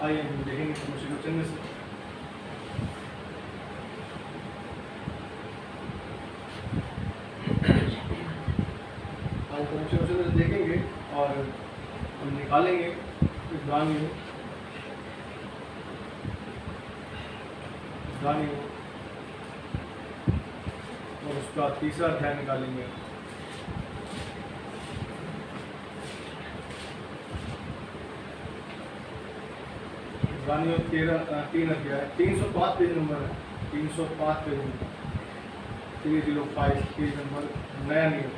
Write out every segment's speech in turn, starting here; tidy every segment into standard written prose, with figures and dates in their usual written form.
आइए हम देखेंगे परमेश्वर के वचन में से। आज परमेश्वर के वचन में से देखेंगे और हम निकालेंगे इब्रानियों और उसका तीसरा अध्याय निकालेंगे। इब्रानियों 3 अध्याय 305 पेज नंबर है, 305 पेज नंबर 305 पेज नंबर, नया नियम।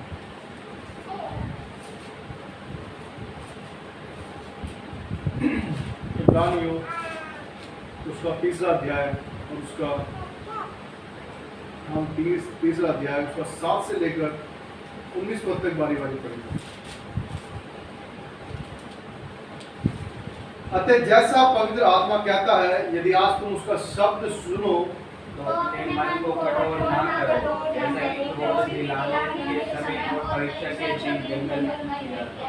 इब्रानियों उसका तीसरा अध्याय और उसका हम तीसरा अध्याय उसका 7 से लेकर 19 पद तक बारी बारी पढ़ेंगे। अतः जैसा पवित्र आत्मा कहता है, यदि आज तुम उसका शब्द सुनो तो अपने मन को कठोर ना करो, जैसा कि क्रोध दिलाने के समय और परीक्षा के दिन जंगल में किया था।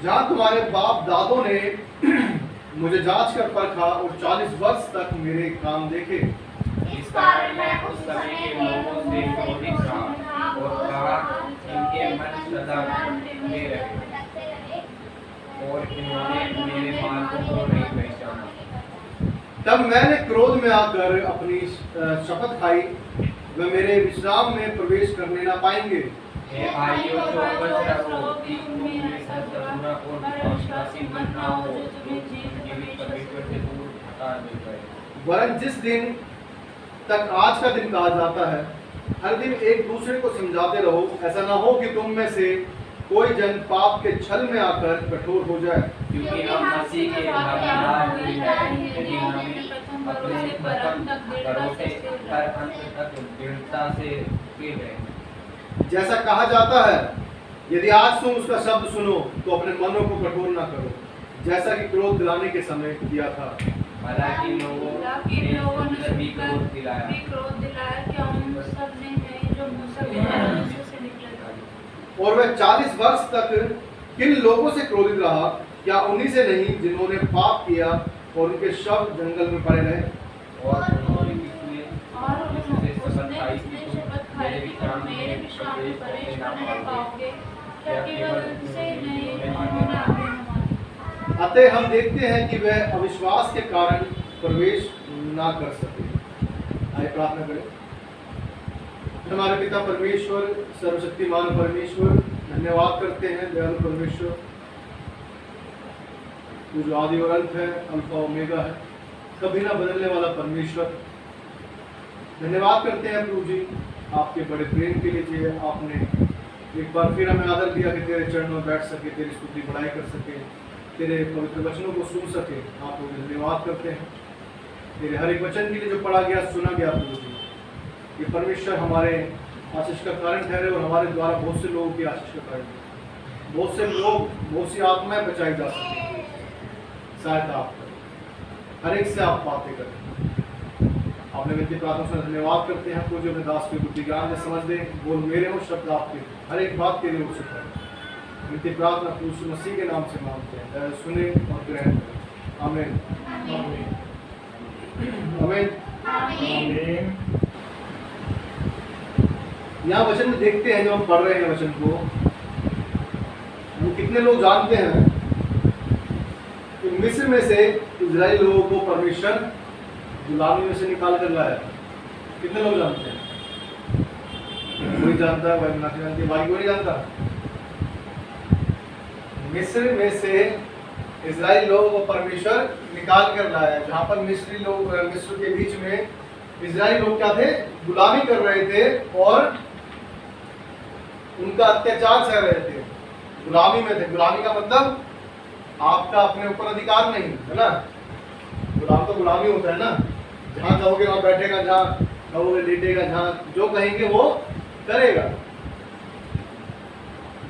जहाँ तुम्हारे बाप दादों ने मुझे जांच कर परखा और 40 वर्ष तक मेरे काम देखे। इस कारण मैं उस समय के लोगों से क्रोधित रहा और कहा, इनके मन सदा में रहे और इन्होंने मेरे मार्गों को नहीं पहचाना। तब मैंने क्रोध में आकर अपनी शपथ खाई, वे मेरे विश्राम में प्रवेश करने ना पाएंगे। हे भाइयों, चौकस रहो कि तुम में सद्गुण और विश्वासी मन ना हो, जो तुम्हें जीवित परमेश्वर से दूर हटा देता है। वरन जिस दिन तक आज का दिन कहा जाता है, हर दिन एक दूसरे को समझाते रहो, ऐसा ना हो कि तुम में से कोई जन पाप के छल में आकर कठोर हो जाए। क्योंकि हम मसीह के भागीदार हुए हैं, यदि हमें अपने प्रथम भरोसे पर अंत तक दृढ़ता से टिके रहें। जैसा कहा जाता है, यदि आज तुम उसका शब्द सुनो तो अपने मनों को कठोर ना करो, जैसा कि क्रोध दिलाने के समय किया था। हालांकि लोगों ने सभी क्रोध दिलाया कि हम सब ने जो मूसा के परमेश्वर से निकले थे। और वह 40 वर्ष तक किन लोगों से क्रोधित रहा? क्या उन्हीं से नहीं जिन्होंने पाप किया और उनके शव जंगल में पड़े रहे? और उन्होंने शपथ खाई कि तुम मेरे विश्राम में प्रवेश करने पाओगे, क्या केवल उनसे नहीं उन्होंने आज्ञा न मानी। अतः हम देखते हैं कि वह अविश्वास के कारण प्रवेश ना कर सके। आइए प्रार्थना करें। हमारे पिता परमेश्वर, सर्वशक्तिमान परमेश्वर, धन्यवाद करते हैं दयालु परमेश्वर, तू जो आदि और अंत है, अल्फा ओमेगा है, कभी ना बदलने वाला परमेश्वर। धन्यवाद करते हैं प्रभु जी आपके बड़े प्रेम के लिए, जी आपने एक बार फिर हमें आदर दिया कि तेरे चरणों में बैठ सके, तेरी स्तुति बढ़ाई कर सके, तेरे पवित्र वचनों को सुन सके। आप लोग धन्यवाद करते हैं तेरे हर एक वचन के लिए जो पढ़ा गया, सुना गया प्रभु जी। ये परमेश्वर हमारे आशीष का कारण ठहरे और हमारे द्वारा बहुत से लोगों की आशीष का कारण ठहरे। बहुत से लोग, बहुत सी आत्माएं बचाई जा सके, सहायता आप करें, हर एक से आप बातें करें। आपने विनती प्रार्थना से धन्यवाद करते हैं आपको, जो अपने दास की बुद्धि ज्ञान में समझ दे, बोल मेरे हो शब्द आपके, हर एक बात तेरे ओर से करें। विनती प्रार्थना यीशु मसीह के नाम से मांगते हैं, सुने और ग्रहण करें। आमीन आमीन आमीन। यहाँ वचन में देखते हैं, जो हम पढ़ रहे हैं वचन को, वो कितने लोग जानते हैं कि मिस्र में से इजराइली लोगों को परमेश्वर गुलामी में से निकाल कर लाया? कितने लोग जानते हैं? कोई जानता है? भाई नाती जानती है? भाई कोई जानता? मिस्र में से इजराइली लोगों को परमेश्वर निकाल कर लाया, जहाँ पर मिस्र के बीच में इजराइली लोग क्या थे? गुलामी कर रहे थे और उनका अत्याचार सह रहे थे, गुलामी में थे। गुलामी का मतलब आपका अपने ऊपर अधिकार नहीं है ना। गुलाम तो गुलामी होता है ना, जहाँ कहोगे वहाँ बैठेगा, जहाँ कहोगे लेटेगा, जहाँ जो कहेंगे वो करेगा।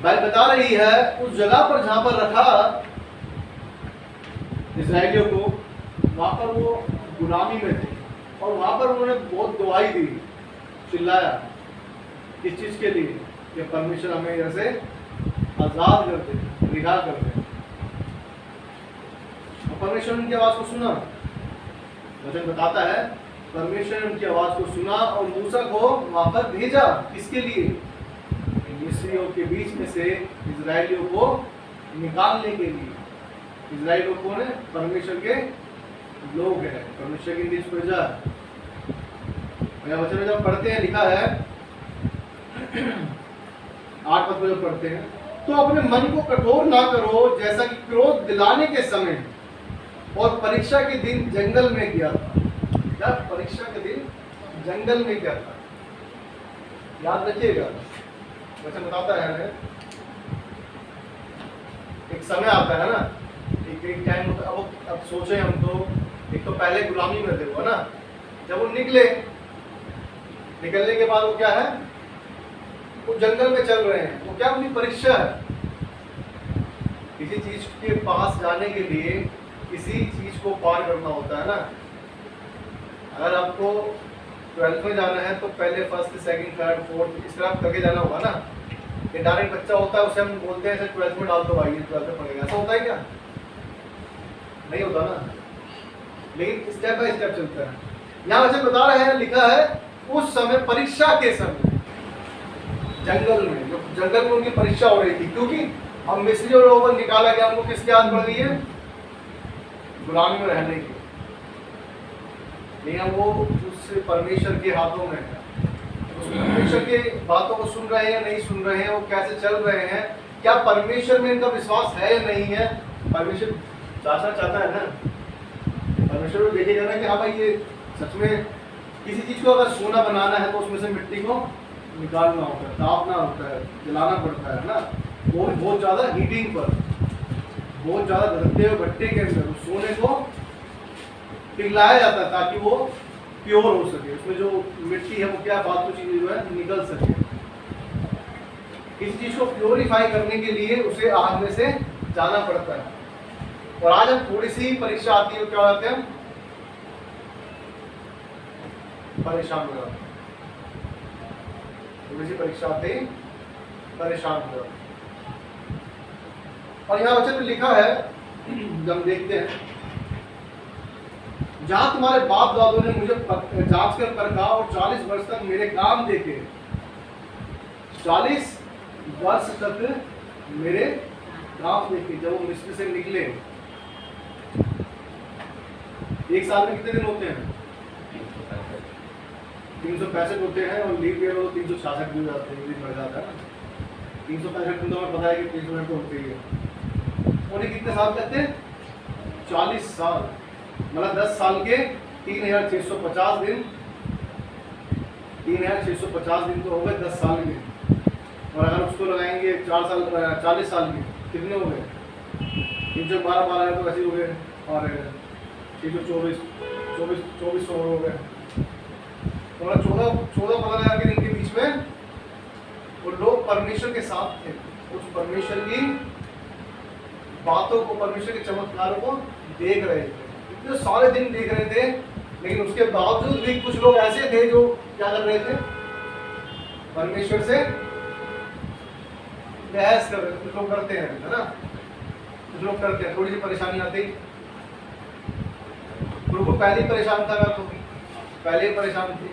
बाइबल बता रही है उस जगह पर जहाँ पर रखा इस्राएलियों को, वहाँ पर वो गुलामी में थे और वहाँ पर उन्होंने बहुत गवाही दी, चिल्लाया। किस चीज के लिए? कि परमेश्वर हमें यहाँ से आजाद कर दे, रिहा कर दे। परमेश्वर ने उनकी आवाज को सुना। वचन बताता है परमेश्वर ने उनकी आवाज को सुना और मूसा को वहां पर भेजा। किसके लिए? मिस्रियों के बीच में से इजराइलियों को निकालने के लिए। इजराइल लोग कौन है? परमेश्वर के लोग हैं, परमेश्वर की निज प्रजा। वचन में जब पढ़ते हैं लिखा है 8 पद में जब पढ़ते हैं, तो अपने मन को कठोर ना करो जैसा कि क्रोध दिलाने के समय और परीक्षा के दिन जंगल में किया था। क्या? परीक्षा के दिन जंगल में किया था। याद रखिएगा, वचन बताता है एक समय आता है ना, एक टाइम होता है। अब सोचे हम तो, एक तो पहले गुलामी में थे वो ना, जब वो निकलने के बाद वो क्या है, वो जंगल में चल रहे हैं। वो क्या? उनकी परीक्षा है। किसी चीज के पास जाने के लिए किसी चीज को पार करना होता है ना। अगर आपको 12th में जाना है तो पहले फर्स्ट, सेकंड, थर्ड, फोर्थ इस तरह करके जाना होगा ना। ये डायरेक्ट बच्चा होता है, उसे हम बोलते हैं 12th में डाल दो भाई, 12th में पढ़ेगा। ऐसा होता है क्या? नहीं होता ना, लेकिन स्टेप बाय स्टेप चलता है। यहाँ वचन बता रहे हैं, लिखा है उस समय, परीक्षा के समय जंगल में, जो जंगल में उनकी परीक्षा हो रही थी, क्योंकि अब मिस्रियों लोगों को निकाला गया, उनको किसकी याद पड़ रही है? गुलामी में रहने की। लेकिन वो उस परमेश्वर के हाथों में है। उस परमेश्वर के बातों को सुन रहे हैं या नहीं सुन रहे हैं, वो कैसे चल रहे हैं, क्या परमेश्वर में इनका विश्वास है या नहीं है। परमेश्वर चाहता है ना, परमेश्वर को देखेगा ना कि हाँ भाई ये सच में। किसी चीज को अगर सोना बनाना है तो उसमें से मिट्टी को निकालना होता है, तापना होता है, जलाना पड़ता है ना। वो बहुत ज़्यादा हीटिंग पर, बहुत ज़्यादा धरते हुए भट्टे के अंदर उस सोने को पिघलाया जाता है ताकि वो प्योर हो सके। उसमें जो मिट्टी है वो क्या फालतू चीज़ जो है निकल सके। किसी चीज़ को प्योरीफाई करने के लिए उसे आग में से जाना पड़ता है। और आज हम थोड़ी सी परीक्षा आती है, क्या होते हैं? परेशान हो जाते हैं। थोड़ी सी परीक्षा आते ही परेशान हो जाते हैं। और यहाँ वचन में लिखा है, जब हम देखते हैं, जहां तुम्हारे बाप दादों ने मुझे जांच कर परखा और 40 वर्ष तक मेरे काम देखे। 40 वर्ष तक मेरे काम देखे। जब वो मिस्र से निकले, एक साल में कितने दिन होते हैं? 365 होते हैं, और लीव ईयर हो तो 366 दिन जाते हैं, दिन बढ़ जाता है ना। 365 दिन तो हमें पता है कि 300 मिनट तो होते ही है। उन्हें कितने साल कहते हैं? 40 साल, मतलब 10 साल के 3650 दिन। 3650 दिन तो हो गए 10 साल के। और अगर उसको लगाएंगे 4 साल, 40 साल के, कितने हो गए? 312 तो वैसे हो गए, और 24 हो गए। तो 14-15 के दिन के बीच में वो लोग परमेश्वर के साथ थे। उस परमेश्वर की बातों को, परमेश्वर के चमत्कारों को देख रहे थे। इतने सारे दिन देख रहे थे, लेकिन उसके बावजूद भी कुछ लोग ऐसे थे जो क्या कर रहे थे? परमेश्वर से बहस कर रहे थे। कुछ लोग करते हैं, है ना, कुछ लोग करते हैं। थोड़ी सी परेशानी आती, प्रभु पहले ही परेशान था, मैं तो पहले ही परेशान थी,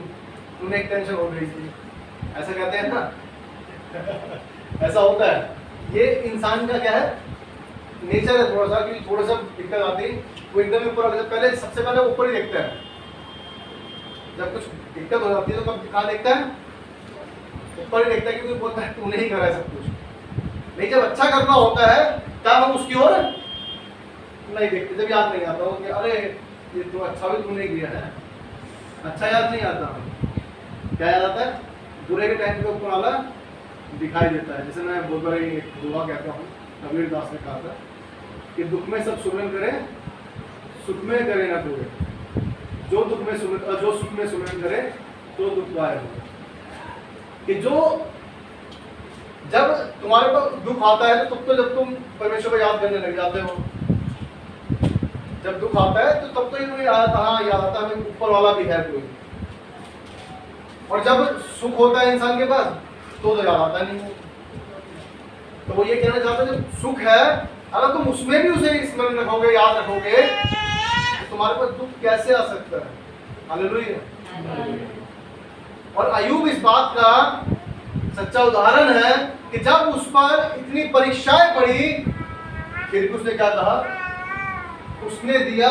तूने एक टेंशन हो गई थी, ऐसा कहते हैं ना। ऐसा होता है। ये इंसान का क्या है? नेचर है थोड़ा सा, कि थोड़ा सा दिक्कत आती, वो एकदम ऊपर, पहले सबसे पहले ऊपर ही देखता है। जब कुछ दिक्कत हो जाती है तो कब कहाँ देखता है? ऊपर ही देखता है, क्योंकि बोलता है तूने ही करा है सब कुछ। नहीं, जब अच्छा करना होता है तब हम उसकी ओर नहीं देखते। जब याद नहीं आता हो कि अरे ये तो अच्छा भी तूने किया है, अच्छा याद नहीं आता। क्या याद आता है? बुरे के टाइम पे ऊपर वाला दिखाई देता है। जैसे मैं बहुत बड़ी एक दुआ कहता हूँ, कबीर दास ने कहा था कि दुख में सब सुमिरन करें, सुख में करे ना कोई। जो दुख में सुमिरन, जो सुख में सुमिरन करे तो दुख गायब हो। कि जो जब तुम्हारे पास दुख आता है तो जब तुम परमेश्वर को याद करने लग जाते हो। जब दुख आता है तो तब तो ये याद आता है ऊपर वाला भी है कोई। और जब सुख होता है इंसान के पास तो याद आता नहीं है। तो वो ये कहना चाहता है, जब सुख है अगर तुम उसमें भी उसे स्मरण रखोगे, याद रखोगे, तो तुम्हारे पर दुख कैसे आ सकता है? हालेलुया। और अय्यूब इस बात का सच्चा उदाहरण है कि जब उस पर इतनी परीक्षाएं पड़ी, फिर भी उसने क्या कहा? उसने दिया,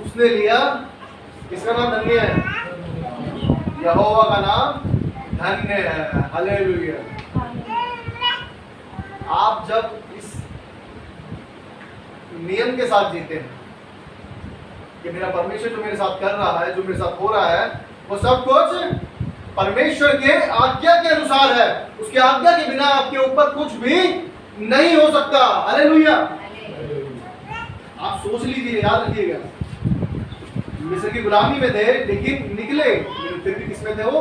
उसने लिया। किसका नाम धन्य है? यहोवा का नाम धन्य है। हालेलुया। आप जब इस नियम के साथ जीते हैं कि मेरा परमेश्वर जो मेरे साथ कर रहा है, जो मेरे साथ हो रहा है, वो सब कुछ परमेश्वर के आज्ञा के अनुसार है, उसके आज्ञा के बिना आपके ऊपर कुछ भी नहीं हो सकता। हालेलुया। आप सोच लीजिए, याद रखिएगा, मिस्र की गुलामी में थे लेकिन निकले, लेकिन फिर भी किसमें थे? वो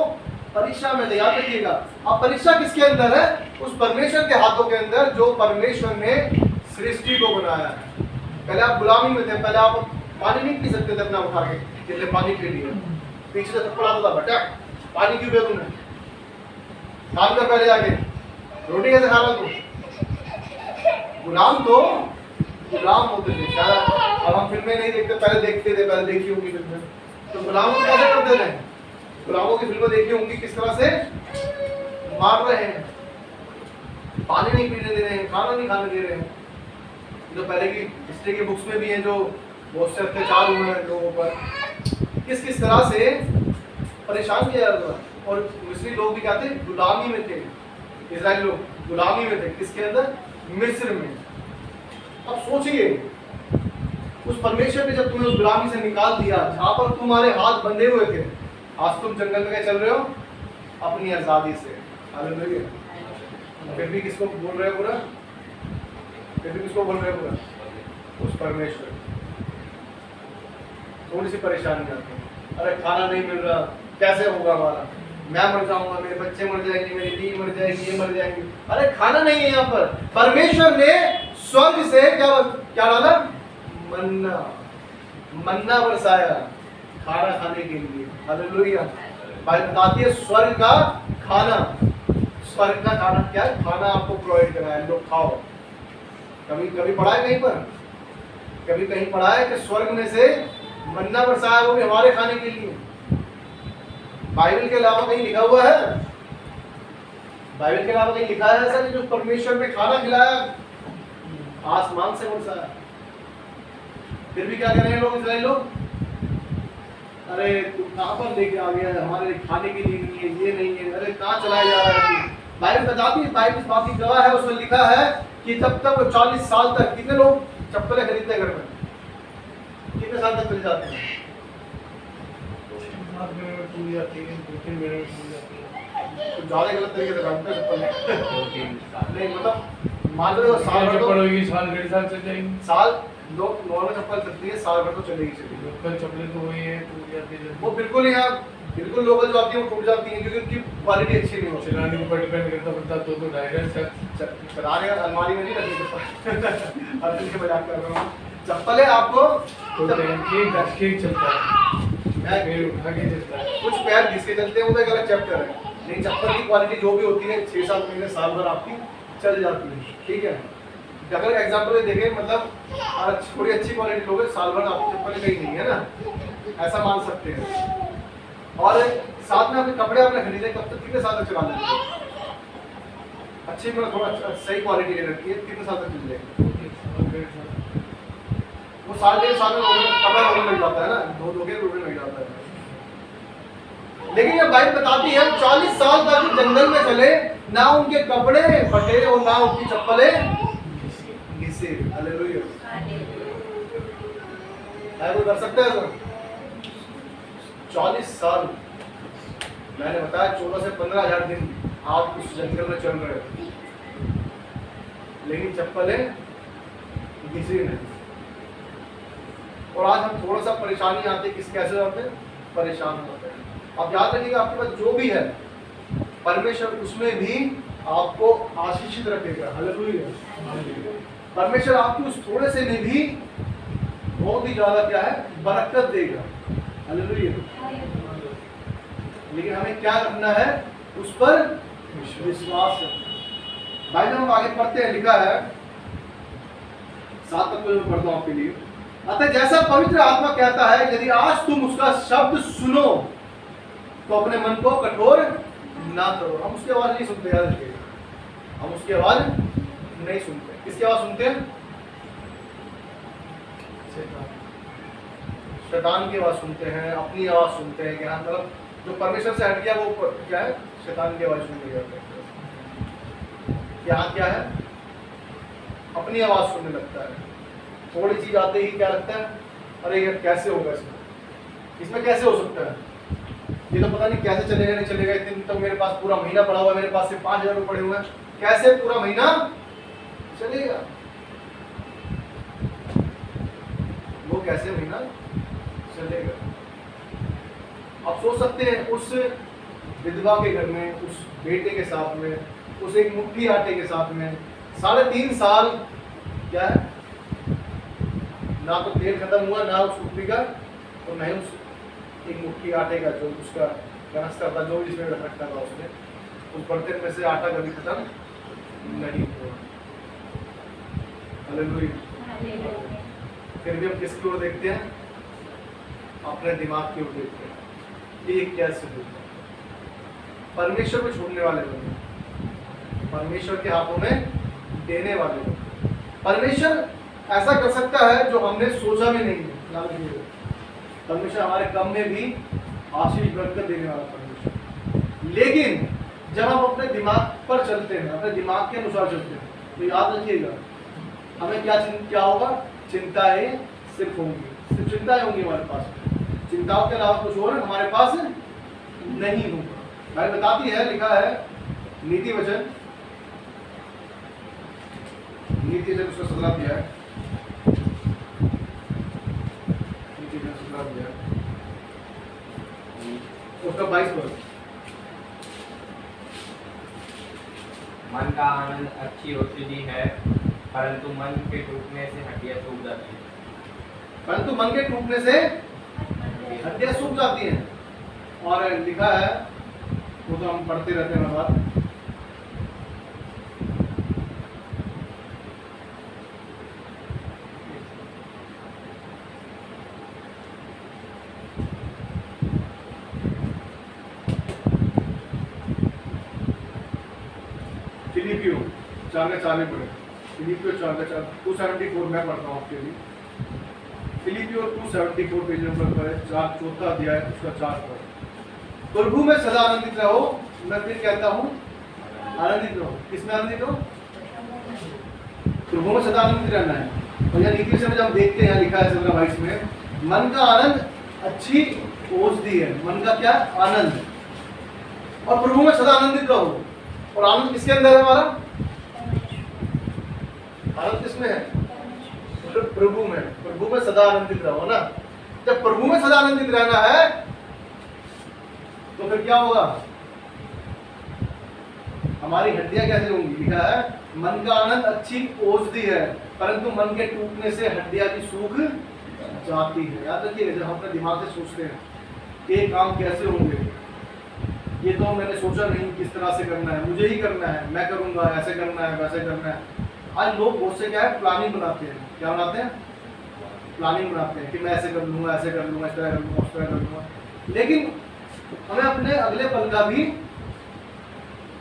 परीक्षा में थे। याद रखिएगा। अब परीक्षा किसके अंदर है? उस परमेश्वर के हाथों के अंदर जो परमेश्वर ने सृष्टि को बनाया है। पहले आप गुलामी में थे, पहले आप पानी नहीं पी सकते थे अपना उठा के, पानी पी लिया, पीछे से थप्पड़ आता था, बेटा पानी क्यों पिया तुमने? काम कर पहले जाके, रोटी कैसे खा रहा तू? गुलाम तो गुलाम होते थे। शायद अब हम फिल्में नहीं देखते, पहले देखते थे, पहले देखी होंगी फिल्में, तो गुलामों को कैसे करते थे? गुलामों की फिल्में देखी होंगी, किस तरह से मार रहे हैं, पानी नहीं पीने दे रहे हैं, खाना नहीं खाने दे रहे हैं। जो पहले की हिस्ट्री की बुक्स में भी है, जो बहुत से अत्याचार हुए हैं लोगों पर, किस किस तरह से परेशान किया जाता था। और मिस्री लोग भी क्या थे? गुलामी में थे। इजराइल लोग गुलामी में थे, किसके अंदर? मिस्र में। अब सोचिए, उस परमेश्वर ने जब तुम्हें उस गुलामी से निकाल दिया, जहां पर तुम्हारे हाथ बंधे हुए थे, आज तुम जंगल में चल रहे हो अपनी आजादी से। हालेलुया। फिर भी किसको बोल रहे हो पूरा? फिर भी किसको बोल रहे हो पूरा? उस परमेश्वर। थोड़ी सी परेशानी आती है, अरे खाना नहीं मिल रहा, कैसे होगा हमारा? मैं मर जाऊंगा, मेरे बच्चे मर जाएंगे, मेरी बीवी मर जाएगी, ये मर जाएंगे। अरे खाना नहीं है यहाँ पर। परमेश्वर ने स्वर्ग से क्या डाला? मन्ना बरसाया खाना खाने के लिए। हालेलुया। बाइबल बताती है स्वर्ग का खाना। स्वर्ग का खाना क्या है? खाना आपको प्रोवाइड करा है, लोग खाओ। कभी कभी पढ़ा है कहीं पर? कभी कहीं पढ़ा है कि स्वर्ग में से मन्ना बरसाया, वो भी हमारे खाने के लिए? बाइबल के अलावा कहीं लिखा हुआ है? बाइबल के अलावा कहीं लिखा है ऐसा कि जो परमेश्वर ने खाना खिलाया, आसमान से बरसाया? फिर भी क्या कर रहे हैं लोग, इजराइल लोग? अरे तू कहां पर लेके आ गया है, हमारे खाने के लिए नहीं है, ये नहीं है, अरे कहां चलाया जा रहा है तू? बाइबल बताती है, बाइबल इस बात की गवाह है, उसमें लिखा है कि जब तक वो 40 साल तक, कितने लोग चप्पलें खरीदते हैं घर में? कितने साल तक चले जाते हैं? 7 महीने में टूट जाती है, 2-3 महीने में टूट जाती है। तो ज़्यादा गलत तरीके से काटते हैं चप्पल। नहीं मतलब मान लो साल भर चप्पल होगी, साल 1.5 साल चल जाएगी। साल लोग नॉर्मल चप्पल चलती है, साल भर तो चलेगी। लोकल चप्पलें तो वही है, टूट जाती है। वो बिल्कुल ही आप बिल्कुल लोकल जो आती है वो टूट जाती है, क्योंकि उनकी क्वालिटी अच्छी नहीं होती। चलाने के ऊपर डिपेंड करता पड़ता, तो 2-2.5 चलाने का अलमारी में नहीं रखनी चप्पल। हर दिन के मजाक कर रहा हूँ। चप्पल है आपको चलता है, पैर उठा के चलता है। कुछ पैर घिस के चलते हैं, वो तो एक अलग चैप्टर है, लेकिन चप्पल की क्वालिटी जो भी होती है 6-7 महीने साल भर आपकी चल जाती है। ठीक है, अगर एग्जाम्पल देखें, मतलब थोड़ी अच्छी क्वालिटी लोगे, साल भर आपकी चप्पल कहीं नहीं है ना, ऐसा मान सकते हैं। और साथ में अपने कपड़े आपने खरीदे, कब तक, कितने साल तक चला लेते हैं? अच्छी मतलब थोड़ा सही क्वालिटी के रखी है, कितने साल तक चल जाएगी? वो 1.5 साल में कपड़ा रोने लग जाता है ना, धो के रोने लग जाता है। लेकिन ये बाइबल बताती है 40 साल तक जंगल में चले, ना उनके कपड़े फटे और ना उनकी चप्पलें घिसे। हालेलुया। वो कर सकते हैं सर? 40 साल, मैंने बताया 14 से 15,000 दिन आप उस जंगल में चल रहे हो, लेकिन चप्पलें घिसी नहीं। और आज हम थोड़ा सा परेशानी आती है, किस कैसे होते हैं? परेशान होते हैं। आप याद रखिएगा, आपके पास जो भी है परमेश्वर उसमें भी आपको आशीषित रखेगा। हालेलुया। परमेश्वर आपकी उस थोड़े से में भी बहुत ही ज्यादा क्या है? बरकत देगा। हालेलुया। लेकिन हमें क्या करना है? उस पर विश्वास करना। भाई जब हम आगे पढ़ते हैं, लिखा है 7 पद को मैं पढ़ता हूं आपके लिए। अतः जैसा पवित्र आत्मा कहता है, यदि आज तुम उसका शब्द सुनो तो अपने मन को कठोर ना करो। हम उसकी आवाज नहीं सुनते, याद रखिएगा, हम उसकी आवाज नहीं सुनते। किसकी आवाज सुनते हैं? शैतान की आवाज सुनते हैं, अपनी आवाज सुनते हैं। क्या मतलब जो परमेश्वर से हट गया वो क्या है? शैतान की आवाज सुनने लगता है। क्या है? अपनी आवाज सुनने लगता है। थोड़ी चीज आते ही क्या लगता है, अरे ये कैसे होगा, इसमें कैसे हो सकता है, ये तो पता नहीं कैसे चलेगा नहीं चलेगा, इतने दिन तक मेरे पास पूरा महीना पड़ा हुआ है, मेरे पास से 5,000 रुपये पड़े हुए हैं, कैसे पूरा महीना चलेगा, वो कैसे महीना चलेगा। आप सोच सकते हैं उस विधवा के घर में, उस बेटे के साथ में, उस एक मुट्ठी आटे के साथ में 3.5 साल क्या है, ना तो तेल खत्म हुआ, ना उस मुट्ठी का, और ना ही उस एक मुट्ठी आटे का जो उसका कनस्तर था, जो जिसमें रखा था उसने, उस बर्तन में से आटा कभी खत्म नहीं हुआ। हालेलुया। फिर भी हम किसकी ओर देखते हैं? अपने दिमाग की ओर देखते हैं कि ये कैसे होता है। परमेश्वर को छोड़ने वाले लोग, परमेश्वर के हाथों में देने वाले लोग। परमेश्वर ऐसा कर सकता है जो हमने सोचा भी नहीं है। परमेश्वर हमारे कम में भी आशीष बरकत देने वाला परमेश्वर। लेकिन जब हम अपने दिमाग पर चलते हैं, अपने दिमाग के अनुसार चलते हैं, तो याद रखिएगा हमें क्या होगा? चिंताएं सिर्फ होंगी, सिर्फ चिंताएं होंगी हमारे पास, चिंताओं के अलावा कुछ और हमारे पास नहीं होगा। भाई बताती है, लिखा है नीति वचन उसका 17 दिया है, उसका 22 पद। मन का आनंद अच्छी औषधि है, परंतु मन के टूटने से हड्डियां सूख जाती हैं। परंतु मन के टूटने से हड्डियां सूख जाती हैं। और लिखा है, वो तो हम पढ़ते रहते हैं बात, फिलिपियो 4:4 में पढ़े। फिलिपियो 4:4 274 मैं पढ़ता हूँ आपके लिए। फिलिपियो 274 पेज नंबर पर 4 अध्याय उसका 4 पद। प्रभु में सदा आनंदित रहो। मैं फिर कहता हूँ आनंदित रहो। किसमें आनंदित रहो? प्रभु में सदा आनंदित रहना है। और यहाँ नीति से जब देखते हैं, लिखा है 17:22 में, मन का आनंद अच्छी औषधि है। मन का क्या? आनंद। और प्रभु में सदा आनंदित रहो। और आनंद किसके अंदर है हमारा? आनंद किसमें है? प्रभु में। प्रभु में सदा आनंदित रहो ना। जब प्रभु में सदा आनंदित रहना है तो फिर क्या होगा? हमारी हड्डियां कैसे होंगी? लिखा है मन का आनंद अच्छी औषधि है, परंतु मन के टूटने से हड्डियां भी सूख जाती है। याद रखिएगा, जब हम अपने दिमाग से सोचते हैं कि ये काम कैसे होंगे, ये तो मैंने सोचा नहीं किस तरह से करना है, मुझे ही करना है, मैं करूंगा, ऐसे करना है, वैसे करना है। आज लोग बहुत से क्या है, प्लानिंग बनाते हैं। क्या बनाते हैं? प्लानिंग बनाते हैं कि मैं ऐसे कर लूंगा, ऐसे कर लूंगा, इस तरह कर लूंगा, उस तरह कर लूंगा। लेकिन हमें अपने अगले पल का भी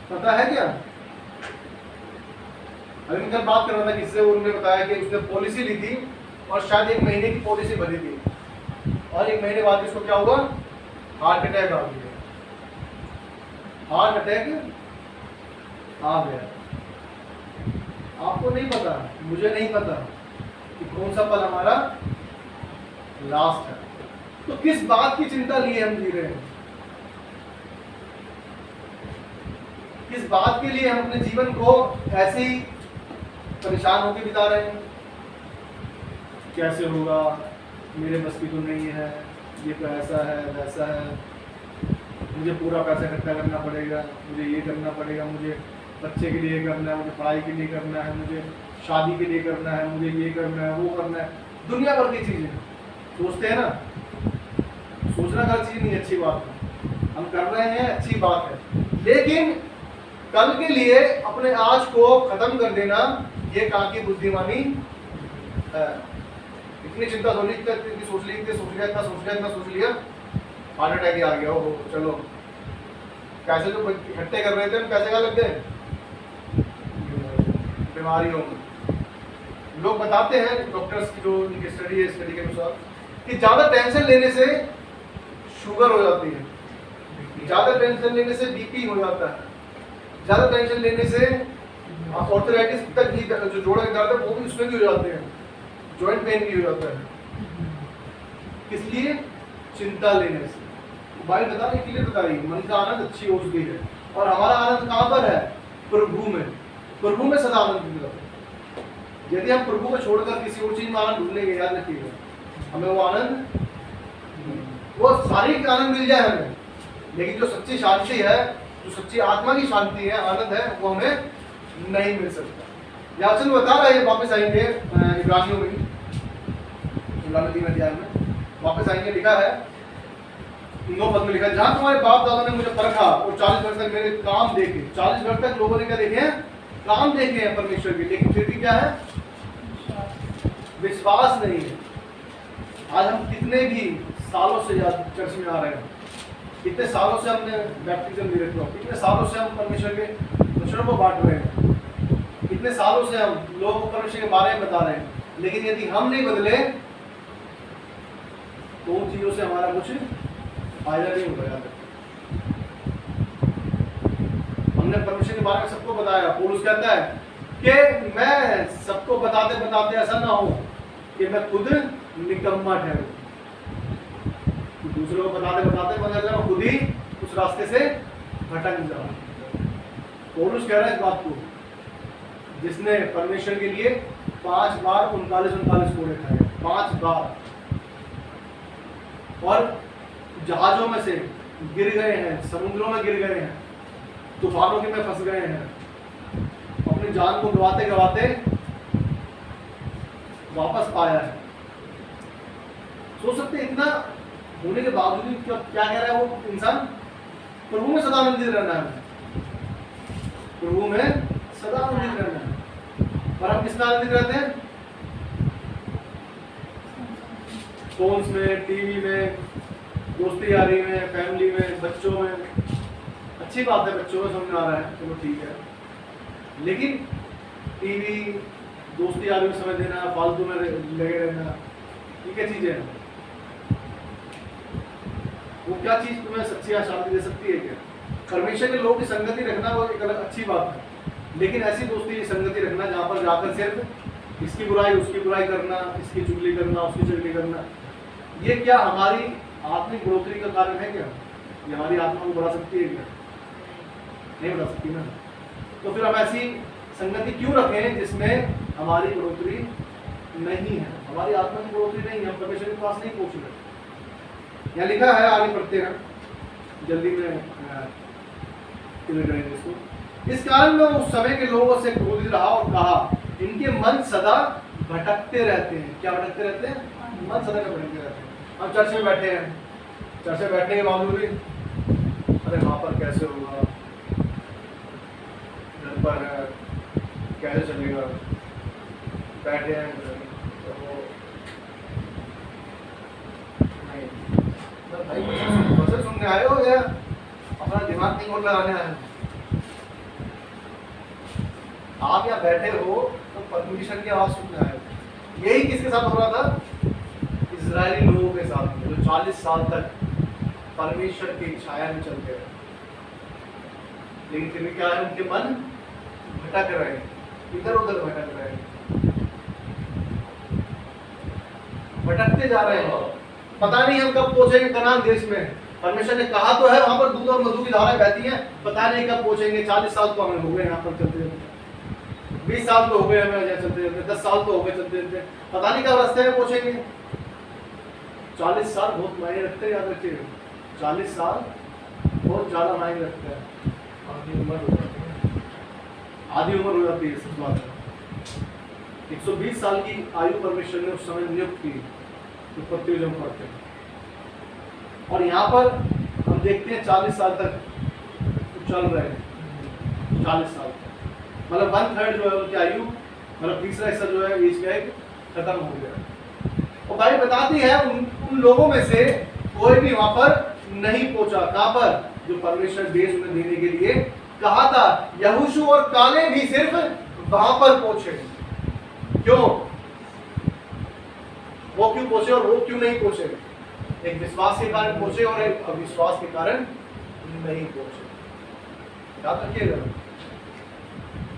पता है क्या? अभी मैं कल बात कर रहा था किससे, उन्होंने बताया कि उसने पॉलिसी ली थी और शायद 1 महीने की पॉलिसी भरी थी, और 1 महीने बाद उसको क्या हुआ? हार्ट अटैक आ गया। हार्ट अटैक आ गया। आपको नहीं पता, मुझे नहीं पता कि कौन सा पल हमारा लास्ट है। तो किस बात की चिंता लिए हम जी रहे हैं? किस बात के लिए हम अपने जीवन को ऐसे ही परेशान होकर बिता रहे हैं? कैसे होगा, मेरे बस की तो नहीं है, ये तो ऐसा है, वैसा है, मुझे पूरा पैसा इकट्ठा करना पड़ेगा, मुझे ये करना पड़ेगा, मुझे बच्चे के लिए करना है, मुझे पढ़ाई के लिए करना है, मुझे शादी के लिए करना है, मुझे ये करना है, वो करना है। दुनिया भर की चीज़ें सोचते हैं ना। सोचना हर चीज़ नहीं अच्छी बात है, हम कर रहे हैं, अच्छी बात है, लेकिन कल के लिए अपने आज को खत्म कर देना, ये कहाँ की बुद्धिमानी इतनी चिंता थोड़ी, इतनी सोच ली, इतनी सोच लिया, इतना सोच लिया, इतना सोच लिया, हार्ट अटैक ही आ गया। ओहो चलो, पैसे जो इकट्ठे कर रहे थे पैसे कहाँ लग गए? बीमारियों में। लोग बताते हैं, डॉक्टर्स की जो उनकी स्टडी है, स्टडी के अनुसार कि ज़्यादा टेंशन लेने से शुगर हो जाती है, ज़्यादा टेंशन लेने से बीपी हो जाता है, ज़्यादा टेंशन लेने से ऑर्थराइटिस तक भी, जो जोड़ों के दर्द है वो भी उसमें भी हो जाते हैं, जॉइंट पेन भी हो जाता है। इसलिए चिंता लेने से। भाई बताने के लिए बताइए, मन का आनंद अच्छी औषधि है, और हमारा आनंद कहाँ पर है? प्रभु में। प्रभु में सदा आनंद मिलता है। यदि हम प्रभु को छोड़कर किसी और चीज में आनंद ढूंढेंगे, याद रखिएगा, हमें वो आनंद, वो शारीरिक आनंद मिल जाए हमें, लेकिन जो सच्ची शांति है, जो सच्ची आत्मा की शांति है, आनंद है, वो हमें नहीं मिल सकता। याचन बता रहे हैं, वापस आएंगे इब्रानियों में, इब्रानियों 3 अध्याय में वापस आएंगे, लिखा है 9 पद में लिखा है, जहां तुम्हारे बाप दादा ने मुझे परखा और 40 वर्ष तक मेरे काम देखे। 40 वर्ष तक लोगों ने क्या देखे हैं? काम देखे हैं परमेश्वर के, लेकिन फिर भी क्या है? विश्वास नहीं है। आज हम कितने भी सालों से चर्च में आ रहे हैं, कितने सालों से हमने बैप्टिज्म ले रहे हैं, कितने सालों से हम परमेश्वर के वचनों को बांट रहे हैं, कितने सालों से हम लोगों को परमेश्वर के बारे में बता रहे हैं, लेकिन यदि हम नहीं बदले तो उन चीजों से हमारा कुछ फायदा नहीं होगा। याद हमने परमेश्वर के बारे में सबको बताया। पौलुस कहता है कि मैं सबको बताते बताते ऐसा ना हो कि मैं खुद निकम्मा ठहरूं, दूसरों को बताते बताते मैं खुद ही उस रास्ते से भटक जाऊं। पौलुस कह रहा है इस बात को, जिसने परमेश्वर के लिए 5 बार 39 कोड़े खाए, 5 बार, और जहाजों में से गिर गए हैं, समुद्रों में गिर गए हैं, तूफानों के में फंस गए हैं, अपनी जान को गवाते गवाते वापस पाया है। सोच सकते इतना होने के बावजूद क्या कह रहा है वो इंसान? प्रभु में सदा आनंदित रहना है, प्रभु में सदा आनंदित रहना है। और हम किसमें आनंदित रहते हैं? फोन्स में, टीवी में, दोस्ती यारी में, फैमिली में, बच्चों में। अच्छी बात है, बच्चों में समझ में आ रहा है, चलो ठीक है, लेकिन टीवी, दोस्ती यारी में समय देना, फालतू में लगे रहना, ये क्या चीजें हैं? वो क्या चीज तुम्हें सच्ची शांति दे सकती है क्या? परमेश्वर के लोगों की संगति रखना वो एक अलग अच्छी बात है, लेकिन ऐसी दोस्ती की संगति रखना जहाँ पर जाकर सिर्फ इसकी बुराई उसकी बुराई करना, इसकी चुगली करना, उसकी चुगली करना, ये क्या हमारी आत्मिक बढ़ोतरी का कारण है क्या? ये हमारी आत्मा को बढ़ा सकती है क्या? नहीं बढ़ा सकती ना। तो फिर हम ऐसी संगति क्यों रखें जिसमें हमारी बढ़ोतरी नहीं है, हमारी आत्मा की बढ़ोतरी नहीं है, हम परमेश्वर के पास नहीं पहुंच रहे। यहाँ लिखा है, आगे पढ़ते हैं, जल्दी में करेंगे इसको। इस कारण मैं उस समय के लोगों से क्रोधित रहा और कहा, इनके मन सदा भटकते रहते हैं। क्या भटकते रहते हैं? मन सदा का भटकते रहते हैं। हम चर्च में बैठे हैं, चर्च में बैठने के बावजूद भी अरे वहाँ पर कैसे होगा, घर पर है कैसे चलेगा, बैठे हैं तो भाई बस सुनने आए हो या अपना दिमाग नहीं और लगाने आए? आप यहाँ बैठे हो तो परमेश्वर की आवाज सुनने आए हो। यही किसके साथ हो रहा था? इजरायली लोगों के साथ, जो 40 साल तक परमेश्वर की छाया में चलते रहे, लेकिन फिर भी क्या है, उनके मन भटक रहे, इधर उधर भटक रहे, भटकते जा रहे हैं। पता नहीं हम कब पहुंचेंगे कनान देश में। परमेश्वर ने कहा तो है वहां पर दूध और मधु की धाराएं बहती हैं, पता नहीं कब पहुंचेंगे। 40 साल तो हमें हो गए यहाँ पर चलते चलते, 20 साल तो हो गए हमें यहाँ चलते चलते, 10 साल तो हो गए चलते चलते, पता नहीं कब रास्ते में पहुंचेंगे। 40 साल बहुत मायने रखते हैं, याद रखिएगा, 40 साल बहुत ज्यादा मायने रखते हैं। आधी उम्र हो जाती है, आधी उम्र हो जाती है। सच बात है। 120 साल की आयु परमेश्वर ने उस समय नियुक्त की तो पृथ्वी जम पड़ते हैं, और यहाँ पर हम देखते हैं 40 साल तक चल रहे हैं। 40 साल मतलब 1/3 जो है उनकी आयु, मतलब तीसरा हिस्सा जो है एज का एक खत्म हो गया। और बाइबल बताती है उन लोगों में से कोई भी वहां पर नहीं पहुंचा। कहां पर? जो परमेश्वर देश उन्हें देने के लिए कहा था। यहोशू और काले भी सिर्फ वहां पर पहुंचे। क्यों? वो क्यों पहुंचे और वो क्यों नहीं पहुंचे? एक विश्वास के कारण पहुंचे और एक अविश्वास के कारण नहीं पहुंचे। याद रखिएगा,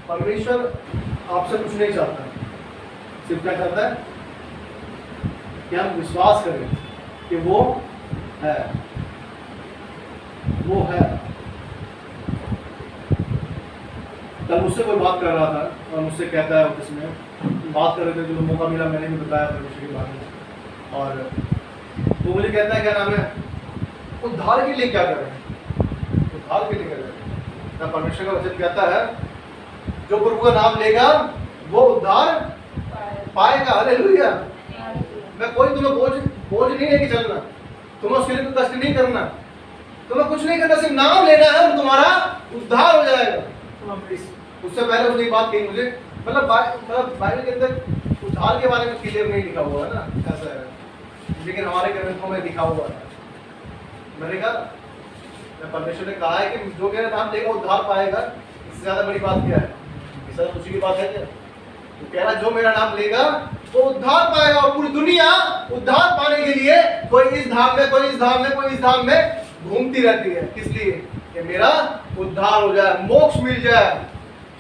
परमेश्वर आपसे कुछ नहीं चाहता, सिर्फ क्या चाहता है कि हम विश्वास करें कि वो है, वो है। कल मुझसे कोई बात कर रहा था और मुझसे कहता है ऑफिस में बात कर रहे थे, जो मौका मिला मैंने भी बताया परमेश्वर के बारे में। और वो मुझे कहता है क्या नाम है, उद्धार के लिए क्या करें? उद्धार के लिए क्या करें? परमेश्वर का वचन कहता है जो प्रभु का नाम लेगा वो उद्धार पाएगा। हालेलुया। मैं कोई तुम्हें बोझ नहीं लेके चलना, तुम्हें उसके लिए कष्ट नहीं करना, तुम्हें कुछ नहीं करना, सिर्फ नाम लेना है और तुम्हारा उद्धार हो जाएगा। उससे पहले उसने बात कही मुझे, मतलब बाइबल के अंदर उद्धार के बारे में क्लियर नहीं लिखा हुआ है ना, ऐसा है, लेकिन हमारे ग्रंथों में लिखा हुआ है। मैंने कहा परमेश्वर ने कहा है कि जो मेरा नाम लेगा उद्धार पाएगा, इससे ज्यादा बड़ी बात क्या है? इससे ज्यादा खुशी की बात है क्या? तो कह रहा जो मेरा नाम लेगा वो उद्धार पाएगा। और पूरी दुनिया उद्धार पाने के लिए कोई इस धाम में, कोई इस धाम में, कोई इस धाम में घूमती रहती है। किस लिए? कि मेरा उद्धार हो जाए, मोक्ष मिल जाए,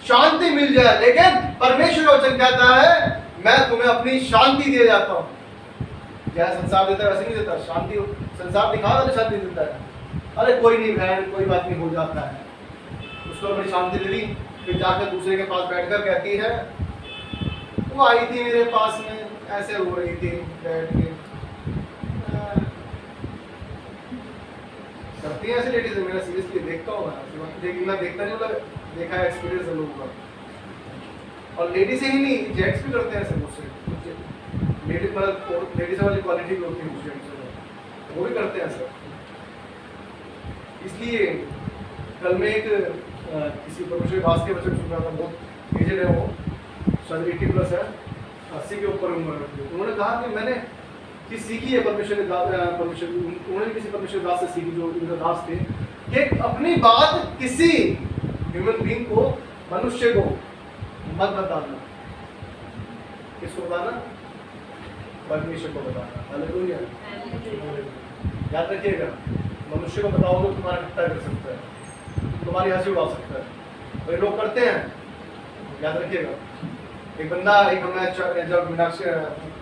शांति मिल जाए। लेकिन परमेश्वर वचन कहता है मैं तुम्हें अपनी शांति दे जाता हूँ। जैसा संसार देता है वैसे नहीं देता। शांति संसार दिखावा तो शांति देता है। अरे कोई नहीं बहन, कोई बात नहीं, हो जाता है। उसको अपनी शांति दे दी, फिर जाकर दूसरे के पास बैठकर कहती है वो आई थी मेरे पास में, ऐसे हो रही थी बैठ के। करती है ऐसे लेडीज, मेरा सीरियसली देखता हूँ मैं देखता नहीं, मतलब देखा है, एक्सपीरियंस है लोगों का। और लेडीज ही नहीं, जेंट्स भी करते हैं ऐसे मुझसे। लेडीज मतलब लेडीज वाली क्वालिटी भी होती है मुझसे, वो भी करते हैं ऐसा। इसलिए कल में एक किसी परमेश्वर दास के वचन सुन रहा था, बहुत एजेड है वो, शायद 80+ है, 80 के ऊपर उम्र है। उन्होंने कहा कि मैंने चीज सीखी है परमेश्वर उन्होंने किसी परमेश्वर दास से सीखी, जो उनका दास थे, कि अपनी बात किसी ह्यूमन बीइंग को, मनुष्य को मत बताना। किसको बताना? परमेश्वर को बताना। हालेलुया। याद रखिएगा, मनुष्य को बताओगे तो तुम्हारा खट्टा कर सकता है, तुम्हारी हंसी उड़ा सकता है, और लोग करते हैं। याद रखिएगा, एक बंदा, एक मैं जब मीनाक्षी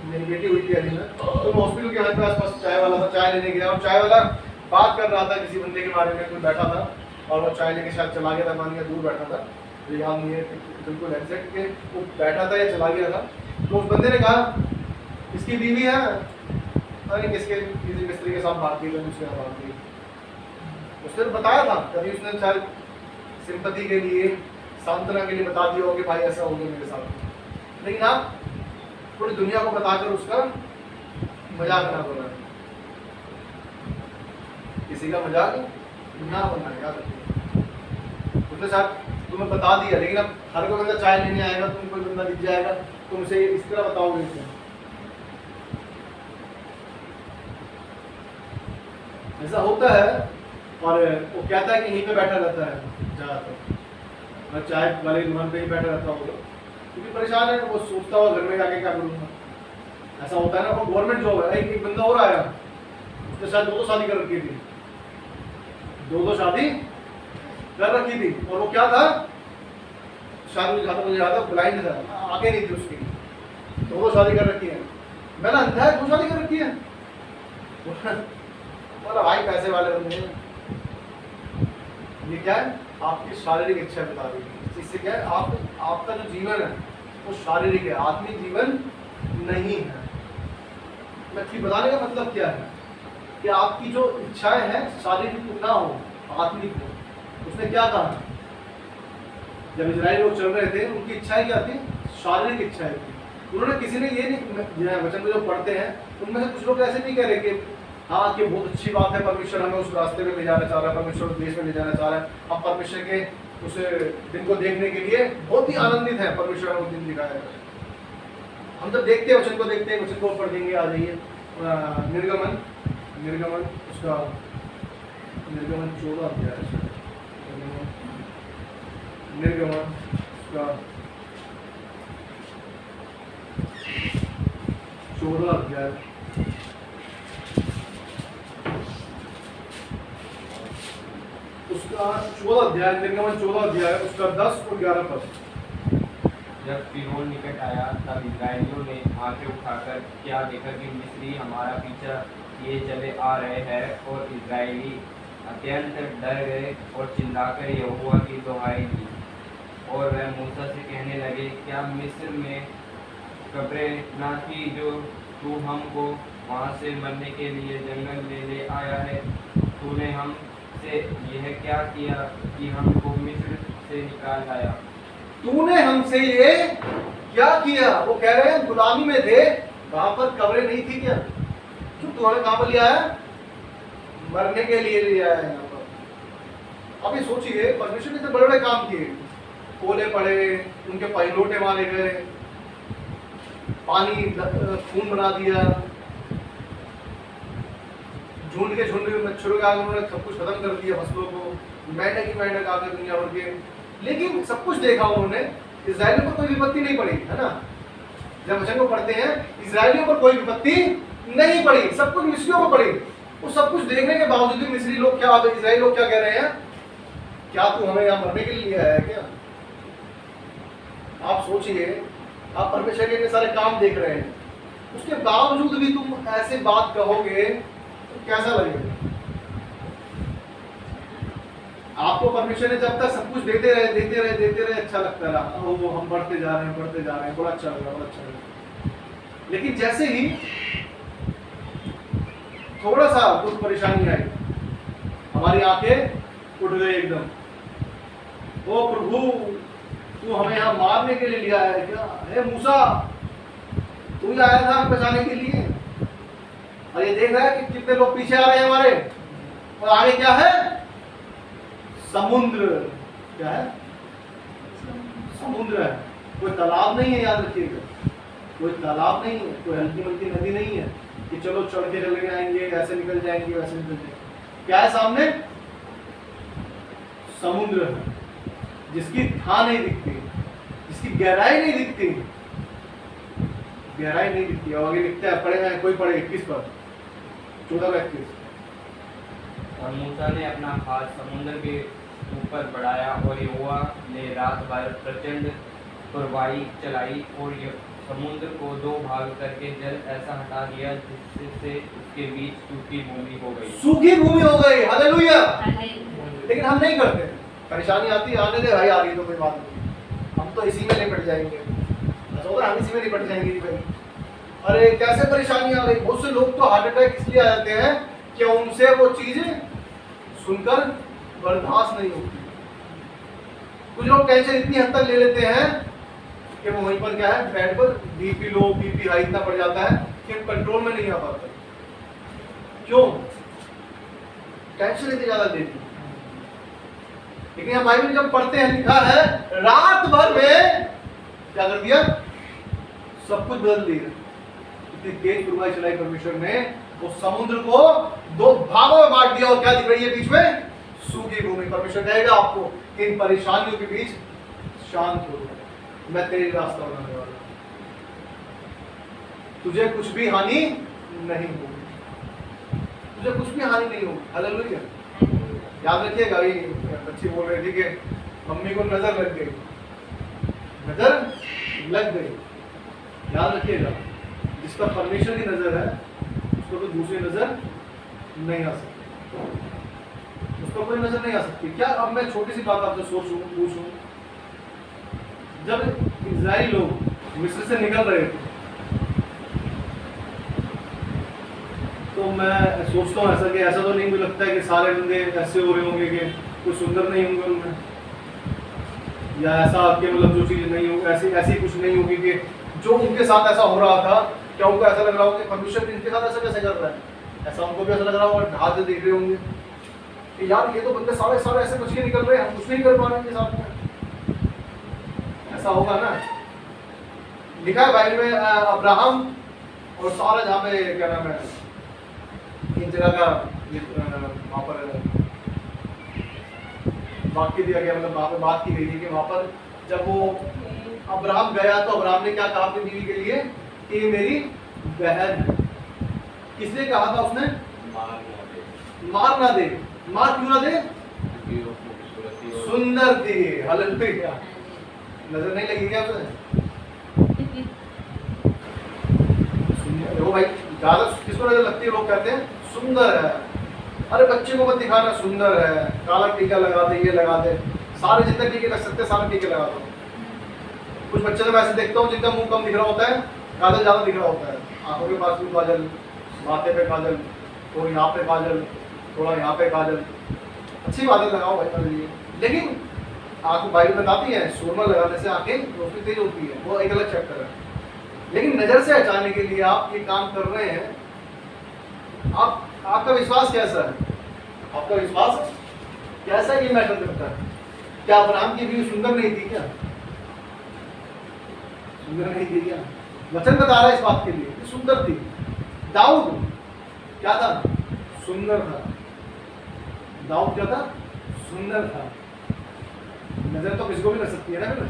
मेरी बेटी हुई थी अली में, तो हॉस्पिटल के आसपास चाय वाला था, चाय लेने गया, और चाय वाला बात कर रहा था किसी बंदे के बारे में, कोई बैठा था और वो चाय लेके शायद चला गया था, मान लिया दूर बैठा था, तो याद नहीं है बिल्कुल एग्जैक्ट कि वो बैठा था या चला गया था। तो उस बंदे ने कहा इसकी बीवी है, अरे किसके किसी मिस्त्री के साथ भाग गई, उसके साथ भाग गई। उसने बताया था, कभी उसने शायद सिंपैथी के लिए, सांत्वना के लिए बता दिया हो कि भाई ऐसा हो गया मेरे साथ, लेकिन आप पूरी दुनिया को बताकर उसका मजाक ना बनाए, किसी का मजाक ना बनाए। याद रखिए, उसने शायद तुम्हें बता दिया, लेकिन अब हर कोई बंदा चाय लेने आएगा, तुम कोई बंदा दिख जाएगा, तुम उसे इस तरह बताओगे इसे। ऐसा होता है, और वो कहता है कि यहीं पे बैठा रहता है ज़्यादातर, मैं चाय वाले दुकान पे ही बैठा रहता हूँ, क्योंकि परेशान है, वो सोचता हुआ घर में जाके क्या करूँगा। ऐसा होता है ना, वो गवर्नमेंट जॉब है। एक बंदा और आया, उसने शायद 2 शादी कर रखी थी, 2 शादी कर रखी थी, और वो क्या था, शायद मुझे याद है ब्लाइंड था, आगे नहीं थी उसकी, 2 शादी कर रखी है। मैंने अंधा है, 2 शादी कर रखी है, बोला भाई पैसे वाले बंदे हैं। ये क्या है? आपकी शारीरिक इच्छा बता रही है। इससे क्या है, आपका जो जीवन है वो शारीरिक है, आत्मिक जीवन नहीं है। मैं बताने का मतलब क्या है कि आपकी जो इच्छाएं हैं शारीरिक ना हो, आत्मिक हो। उसने क्या कहा, जब इजराइल लोग चल रहे थे, उनकी इच्छाएं क्या थी? शारीरिक इच्छाएं थी। उन्होंने किसी ने ये नहीं, वचन में जो पढ़ते हैं उनमें से कुछ लोग ऐसे नहीं कह रहे कि हाँ कि बहुत अच्छी बात है, परमेश्वर हमें उस रास्ते में ले जाना चाह रहा है, परमेश्वर उस देश में ले जाना चाह रहा है, हम परमेश्वर के उस दिन को देखने के लिए बहुत ही आनंदित है, परमेश्वर हमें दिन दिखाया है। हम जब देखते हैं वचन को, देखते हैं वचन को पढ़ देंगे। आ जाइए निर्गमन, निर्गमन उसका निर्गमन 14 अध्याय है। निर्गमन उसका 14 अध्याय, उसका 14 अध्याय, निर्गमन 14 अध्याय उसका 10 और 11 पद। जब फिरौन निकट आया तब इस्राएलियों ने आंखें उठाकर क्या देखा कि मिस्री हमारा पीछा किए चले आ रहे हैं, और इस्राएली अत्यंत डर गए और चिल्लाकर यहोवा की दुहाई दी। और वह मूसा से कहने लगे, क्या मिस्र में कब्रें न थी जो तू हमको वहाँ से मरने के लिए जंगल में ले आया है? तूने हमसे यह क्या किया कि हमको मिस्र से निकाल लाया? तूने हमसे ये क्या किया? वो कह रहे हैं गुलामी में थे, वहां पर कब्रें नहीं थी क्या? जो तू हमें कहां पर लिया है? मरने के लिए लिया है यहाँ पर। अब ये सोचिए, परमेश्वर ने तो बड़े बड़े काम किए, कोले पड़े, उनके पहिलोटे मारे गए, पानी खून बना दिया, झुंड के झुंड मच्छरों के आगे उन्होंने सब कुछ खत्म कर दिया, फसलों को, मेंढक ही मेंढक आकर दुनिया भर के। लेकिन सब कुछ देखा उन्होंने, इस्राएलियों पर कोई विपत्ति नहीं पड़ी, है ना? जब वचन को पढ़ते हैं, इस्राएलियों पर कोई विपत्ति नहीं पड़ी, सब कुछ मिस्रियों पर पड़ी। वो सब कुछ देखने के बावजूद भी मिस्री लोग क्या, इस्राएली लोग क्या कह रहे हैं? क्या तू हमें यहाँ मरने के लिए लिया है क्या? आप सोचिए, आप परमेश्वर के इतने सारे काम देख रहे हैं, उसके बावजूद भी तुम ऐसे बात कहोगे तो कैसा लगेगा? आपको परमेश्वर ने जब तक सब कुछ देते रहे अच्छा लगता रहा, वो हम बढ़ते जा रहे हैं, बड़ा अच्छा लगा। लेकिन जैसे ही थोड़ा सा दुख परेशानी आई, हमारी आंखें उठ गई एकदम। ओ प्रभु, तू हमें यहाँ मारने के लिए लिया है क्या? हे मूसा, तू ही आया था हमें बचाने के लिए। और ये देख रहा है कि कितने लोग पीछे आ रहे हैं हमारे, और आगे क्या है? समुद्र। क्या है? समुद्र है। कोई तालाब नहीं है, याद रखिएगा, कोई तालाब नहीं है, कोई हल्की मल्की नदी नहीं है कि चलो चढ़ के चले जाएंगे, ऐसे निकल जाएंगे, वैसे निकल जाएंगे। क्या है सामने? समुद्र है, जिसकी था नहीं दिखती, जिसकी गहराई नहीं दिखती, गहराई नहीं दिखती। और आगे दिखता है, पढ़े कोई पढ़े 21 पर 14-21। और मूसा ने अपना हाथ समुद्र के ऊपर बढ़ाया, और यहोवा ने रात भर प्रचंड पुरवाई चलाई, और समुद्र को 2 भाग करके जल ऐसा हटा दिया जिससे उसके बीच सूखी भूमि हो गई। सूखी भूमि हो गई। हालेलुया। लेकिन हम नहीं करते। परेशानी आती है, आने दे भाई, आ रही तो कोई बात नहीं, हम तो इसी में निपट जाएंगे। हम इसी में निपट जाएंगे भाई। अरे कैसे परेशानी आ गई? बहुत से लोग तो हार्ट अटैक इसलिए आ जाते हैं कि उनसे वो चीजें सुनकर बर्दाश्त नहीं होती। कुछ लोग टेंशन इतनी हद तक ले लेते हैं कि वो वहीं पर क्या है, बेड पर बीपी लो, बीपी हाई इतना बढ़ जाता है कि कंट्रोल में नहीं आ पाता। क्यों? टेंशन इतनी ज्यादा देती। लेकिन हम बाइबल जब पढ़ते हैं, लिखा है रात भर में क्या कर दिया? सब कुछ बदल दिया। इतनी तेज पुरवाई चलाई परमेश्वर ने, वो समुद्र को 2 भागों में बांट दिया। और क्या दिख रही है बीच में? सूखी भूमि। परमेश्वर कहेगा आपको कि इन परेशानियों के बीच शांत हो जाए, मैं तेरे रास्ता बनाने वाला हूं, तुझे कुछ भी हानि नहीं होगी, तुझे कुछ भी हानि नहीं होगी। हालेलुया। याद रखिएगा, बच्ची बोल रही थी कि मम्मी को नजर लग गई, नजर लग गई। याद रखिएगा, जिस पर परमेश्वर की नजर है उसको तो दूसरी नजर नहीं आ सकती, उसको कोई नजर नहीं आ सकती। क्या अब मैं छोटी सी बात आपसे पूछूं, जब इजराइली लोग मिस्र से निकल रहे थे तो मैं सोचता हूँ ऐसा कि ऐसा तो नहीं मुझे लगता है कि सारे बंदे ऐसे हो रहे होंगे कि कुछ सुंदर नहीं होंगे उनमें, या ऐसा कि मतलब जो चीज़ नहीं होगी ऐसी कुछ नहीं होगी कि जो उनके साथ ऐसा हो रहा था, क्या उनको ऐसा लग रहा होगा कि परमेश्वर इनके साथ ऐसा कैसे कर रहा है? ऐसा उनको भी ऐसा लग रहा होगा, ढाल से देख रहे होंगे कि यार ये तो बंदे सारे ऐसे बच के निकल रहे हैं, हम कुछ नहीं कर पा रहे हैं साथ में। ऐसा होगा ना? लिखा है बाइबल में अब्राहम और सारा, जहाँ पे क्या नाम है इन जगह का वहाँ पर वाक्य दिया गया, मतलब वहाँ पे बात की गई है कि वहाँ पर जब वो अब्राहम गया तो अब्राहम ने क्या कहा अपनी बीवी के लिए कि ये मेरी बहन है। किसने कहा था उसने? मार ना दे। मार क्यों ना दे? सुंदर थी। हालेलुया। नजर नहीं लगी क्या उसे? देखो भाई, ज्यादा किसको नजर लगती है? लोग कहते हैं सुंदर है। अरे बच्चे को मत दिखाना सुंदर है, काला टीका लगा दे, ये लगा दे, सारे जितने टीके लग सकते हैं सारे टीके लगा दो। कुछ बच्चे तो मैं ऐसे देखता हूँ जिनका मुंह कम दिख रहा होता है, काजल ज्यादा दिख रहा होता है। आंखों के पास भी काजल, माथे पे काजल, थोड़ा यहाँ पे काजल, थोड़ा यहाँ पे काजल। अच्छी बातें लगाओ भाई मेरे लिए, लेकिन आंख बाइबल बताती है सुरमा लगाने से आंखें रोशनी तेज होती है, वो एक अलग चैप्टर है। लेकिन नजर से हटाने के लिए आप ये काम कर रहे हैं, आपका विश्वास कैसा है? आपका विश्वास कैसा ये मैटर करता है। क्या अब्राहम की बीवी सुंदर नहीं थी क्या? सुंदर नहीं थी क्या? वचन बता रहा है इस बात के लिए कि सुंदर थी। दाऊद क्या था? सुंदर था। दाऊद क्या था? सुंदर था। नजर तो किसी को भी लग सकती है ना फिर।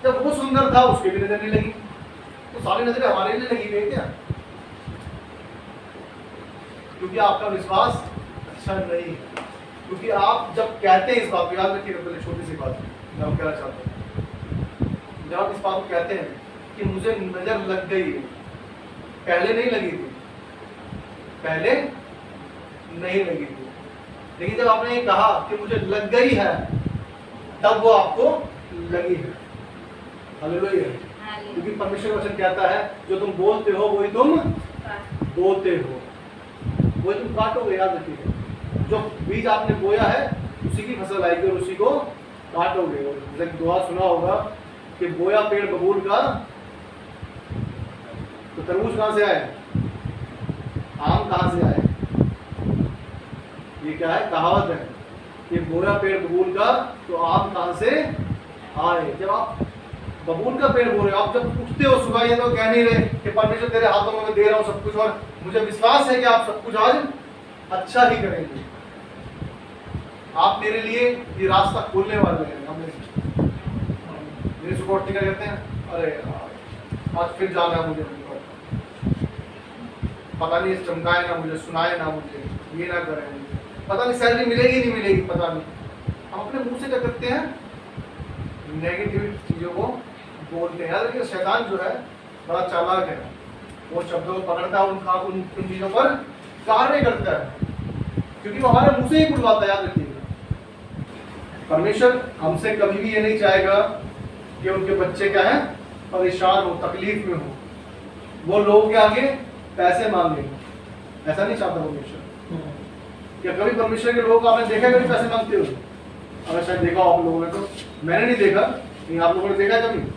जब वो सुंदर था उसके भी नजर नहीं लगी, तो सारी नजरें हमारे लिए लगी हुई क्या? क्योंकि आपका विश्वास अच्छा नहीं है। क्योंकि आप जब कहते हैं इस बात को, याद रखिएगा, पहले छोटी सी बात मैं कहना चाहता हूँ। जब आप इस बात को कहते हैं कि मुझे नजर लग गई है, पहले नहीं लगी थी, पहले नहीं लगी थी, लेकिन जब आपने ये कहा कि मुझे लग गई है, तब वो आपको लगी है। हालेलुया। क्योंकि परमेश्वर का वचन कहता है जो तुम बोलते हो वही तुम बोते हो, वही तुम काटोगे। याद रखिएगा, जो बीज आपने बोया है उसी की फसल आएगी और उसी को काटोगे। जैसे दुआ सुना होगा कि बोया पेड़ बबूल का, तो तरबूज कहां से आए? आम कहां से आए? ये क्या है? कहावत है कि बोया पेड़ बबूल का, तो आम कहां से आए? जब आप बबूल का पेड़ बोल रहे हो, आप जब उठते हो सुबह, ये तो कह नहीं रहे कि परमेश्वर तेरे हाथों में मैं दे रहा हूं सब कुछ, और मुझे विश्वास है कि आप सब कुछ आज अच्छा ही करेंगे। आप मेरे लिए ये रास्ता खोलने वाले हैं। हमें मेरे सुपोर्ट क्या कहते हैं, अरे आज फिर जाना है मुझे, पता नहीं चमकाए ना मुझे, सुनाए ना मुझे, ये ना करें मुझे, पता नहीं सैलरी मिलेगी नहीं मिलेगी, पता नहीं। हम अपने मुंह से क्या करते हैं? नेगेटिव चीजों को बोलते हैं। याद रखिए, शैतान जो है बड़ा चालाक है, वो शब्दों को पकड़ता है, उन चीजों पर कार्य करता है, क्योंकि वो हमारे मुंह से ही बुलवाता है। याद रखिएगा, परमेश्वर हमसे कभी भी ये नहीं चाहेगा कि उनके बच्चे क्या है, परेशान हो, तकलीफ में हो, वो लोगों के आगे पैसे मांगे। ऐसा नहीं चाहता परमेश्वर। क्या कभी परमेश्वर के लोगों को आपने देखा कभी पैसे मांगते हुए? अगर शायद देखा आप लोगों ने, तो मैंने नहीं देखा, लेकिन आप लोगों ने देखा कभी?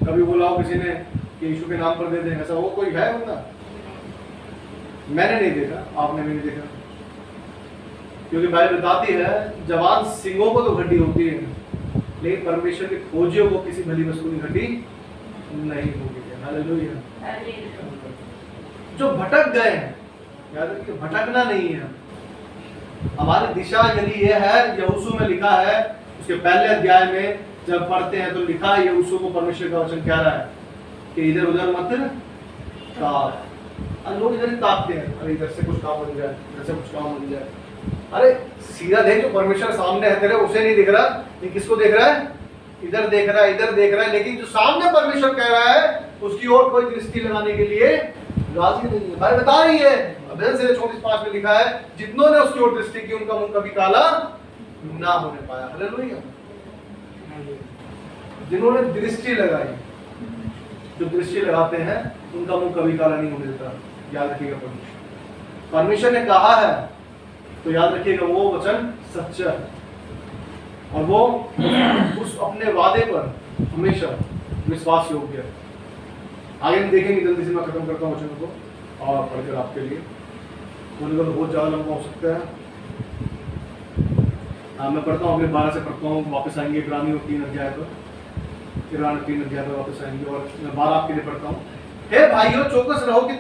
कभी बोला हो किसी ने कि यीशु के नाम पर दे दें, ऐसा वो कोई है बंदा? मैंने नहीं देखा, आपने भी नहीं देखा। क्योंकि बाइबल बताती है जवान सिंहों को तो घटी होती है, लेकिन परमेश्वर के खोजियों को किसी भली वस्तु की घटी नहीं होगी। हालेलुया। जो भटक गए हैं, याद रखिए, भटकना नहीं है। हमारी दिशा यदि यह है, यहोशू में लिखा है, उसके पहले अध्याय में जब पढ़ते हैं तो लिखा है, यहोशू को परमेश्वर का वचन कह रहा है कि इधर उधर मत ताक। लोग इधर ही ताकते हैं, अरे इधर से कुछ काम बन जाए, इधर से कुछ काम बन जाए। अरे सीधा देख, जो परमेश्वर सामने है तेरे, उसे नहीं दिख रहा, ये किसको देख रहा है? इधर देख रहा है, इधर देख रहा है, लेकिन जो सामने परमेश्वर कह रहा है उसकी ओर कोई दृष्टि लगाने के लिए राजी नहीं है। भाई बता रही है, अध्याय 34:5 में लिखा है, जितनों ने उसकी ओर दृष्टि की उनका मुंह कभी काला ना होने पाया। हालेलुया। जिन्होंने दृष्टि लगाई, जो दृष्टि लगाते हैं उनका मुंह कभी काला नहीं होने देता। याद रखिएगा, परमेश्वर ने कहा है तो याद रखिएगा वो वचन सच्चा है, और वो उस अपने वादे पर हमेशा विश्वास योग्य है। आगे हम देखेंगे, जल्दी से मैं खत्म करता हूँ वचन को और पढ़कर आपके लिए, बहुत ज़्यादा लंबा हो सकता है। मैं पढ़ता हूँ, अगले 12 से पढ़ता हूँ, वापस आएंगे इब्रानियों 3 अध्याय पर। ईरान 3 अध्याय पर वापस आएंगे और मैं 12 आपके लिए पढ़ता हूँ। हे भाइयों, चौकस रहो कि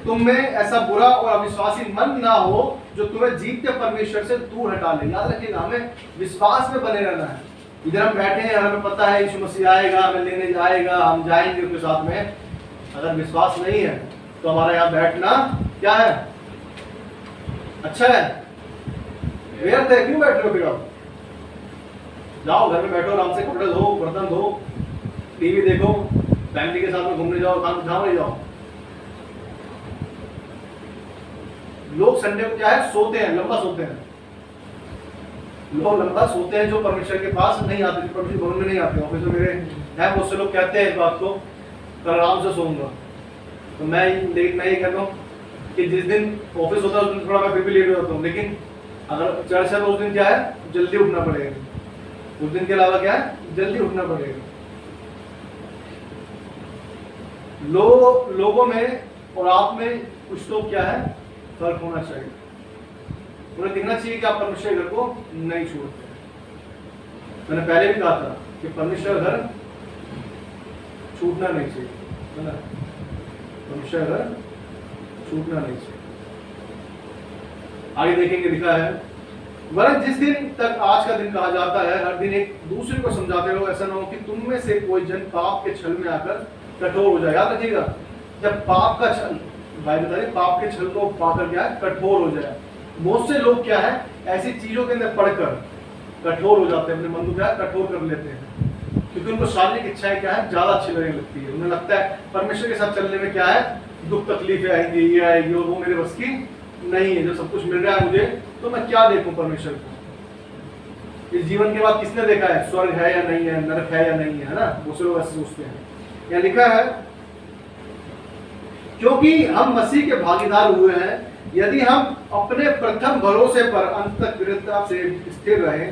तुम में ऐसा बुरा और अविश्वासी मन ना हो जो तुम्हें जीतते परमेश्वर से दूर हटा ले। याद रखिएगा, हमें विश्वास में बने रहना है। इधर हम बैठे हैं, हमें पता है यीशु मसीह आएगा, हमें लेने जाएगा, हम जाएंगे उसके साथ में। अगर विश्वास नहीं है तो हमारा यहाँ बैठना क्या है? अच्छा है? व्यर्थ है। क्यों बैठ रहे हो फिर आप? जाओ घर में बैठो, आराम से कपड़े धो, बर्तन धो, टीवी देखो, फैमिली के साथ में घूमने जाओ, काम नहीं जाओ। लोग संडे को क्या है? सोते हैं, लंबा सोते हैं। लोग लंबा सोते हैं जो परमेश्वर के पास नहीं आते, जो परमेश्वर भवन में नहीं आते। ऑफिस में मेरे हैं बहुत से लोग कहते हैं इस बात को, कल आराम से सोऊंगा। तो मैं ये कहता हूँ कि जिस दिन ऑफिस होता है उस दिन थोड़ा मैं फिर भी लेट हो जाता हूँ, लेकिन अगर चर्च है तो उस दिन क्या है? जल्दी उठना पड़ेगा। उस दिन के अलावा क्या है? जल्दी उठना पड़ेगा। लोगों में और आप में कुछ तो क्या है? फर्क होना चाहिए। उन्हें दिखना चाहिए कि आप परमेश्वर घर को नहीं छोड़ते। मैंने पहले भी कहा था कि परमेश्वर घर छूटना नहीं चाहिए, है ना? परमेश्वर घर छूटना नहीं चाहिए। आगे देखेंगे, लिखा है, वरन जिस दिन तक आज का दिन कहा जाता है, हर दिन एक दूसरे को समझाते रहो, ऐसा ना हो कि तुम में से कोई जन पाप के छल में आकर कठोर हो जाए। याद रखिएगा, जब पाप का छल, भाई बता रहे, पाप के छल को पाकर क्या है? कठोर हो जाए। बहुत से लोग क्या है? ऐसी चीजों के अंदर पढ़कर कठोर हो जाते हैं, अपने मन को क्या है? कठोर कर लेते हैं, क्योंकि उनको शारीरिक इच्छाएं क्या है? ज्यादा अच्छी लगने लगती है। उन्हें लगता है परमेश्वर के साथ चलने में क्या है? दुख तकलीफें आएंगी, ये आएगी, और वो मेरे बस की नहीं है। जब सब कुछ मिल रहा है मुझे, तो मैं क्या देखूं परमेश्वर को? इस जीवन के बाद किसने देखा है? स्वर्ग है या नहीं है, नरक है या नहीं है, ना? बहुत से लोग ऐसे सोचते हैं। यहाँ लिखा है, क्योंकि हम मसीह के भागीदार हुए हैं, यदि हम अपने प्रथम भरोसे पर अंतःकृतता से स्थिर रहे